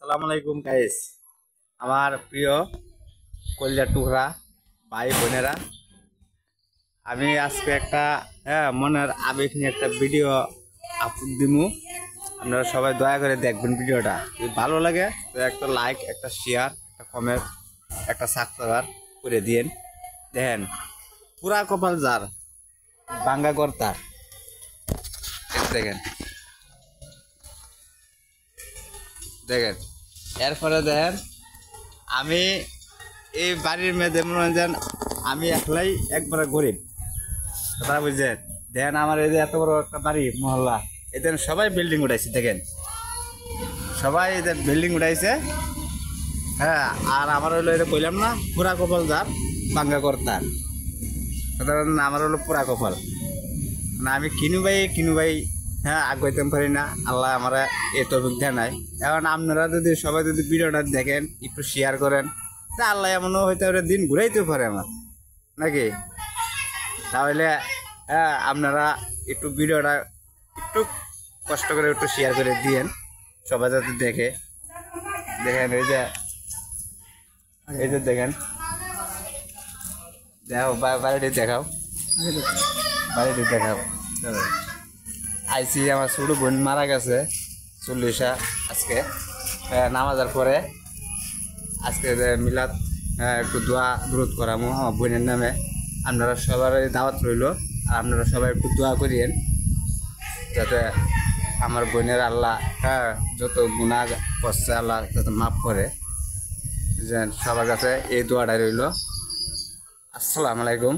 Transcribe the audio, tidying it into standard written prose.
আসসালামু আলাইকুম গাইস, আমার প্রিয় কলিজার টুকরা ভাই বোনেরা, আমি আজকে একটা মনের আবেগ নিয়ে একটা ভিডিও আপলোড দিমু। আপনারা সবাই দয়া করে দেখবেন ভিডিওটা। যদি ভালো লাগে তো একটা লাইক, একটা শেয়ার, একটা কমেন্ট, একটা সাবস্ক্রাইব করে দিন। দেখেন, পুরা কপাল যার বাঙ্গা কর্তার, দেখেন দেখেন এরপরে দেখেন আমি এই বাড়ির মেয়েদের মনে হয় আমি একলাই একবারে গরিব কথা বুঝছেন। দেখেন আমার এই যে এত বড় একটা বাড়ি মহল্লা, এদের সবাই বিল্ডিং উঠাইছে। দেখেন সবাই এদের বিল্ডিং উঠাইছে। হ্যাঁ, আর আমার হইলো এটা কইলাম না, পুরা কপাল যার বাঙ্গা কর্তার। আমার হলো পুরা কপাল, মানে আমি কিনু ভাই হ্যাঁ আগাইতে পারি না। আল্লাহ আমার এই তৌফিক দেয় নাই। এখন আপনারা যদি সবাই যদি ভিডিওটা দেখেন, একটু শেয়ার করেন, তা আল্লাহ এমনও হয়তো দিন ঘুরাইতে পারে আমার নাকি। তাহলে হ্যাঁ আপনারা একটু ভিডিওটা একটু কষ্ট করে একটু শেয়ার করে দিয়েন, সবাই যাতে দেখে। দেখেন এই যে দেখেন, দেখো বাড়িটি দেখাও, বাড়িটি দেখাও। আইসি আমার ছোট বোন মারা গেছে 40 আজকে নামাজের পরে। আজকে মিলাদ একটু দোয়া দূরত করামো আমার বোনের নামে। আপনারা সবার দাওয়াত রইল, আর আপনারা সবাই একটু দোয়া করিয়েন যাতে আমার বোনের আল্লাহ যত গুনাহ করছে আল্লাহ যাতে মাফ করে। সবার কাছে এই দোয়াটাই রইল। আসসালামু আলাইকুম।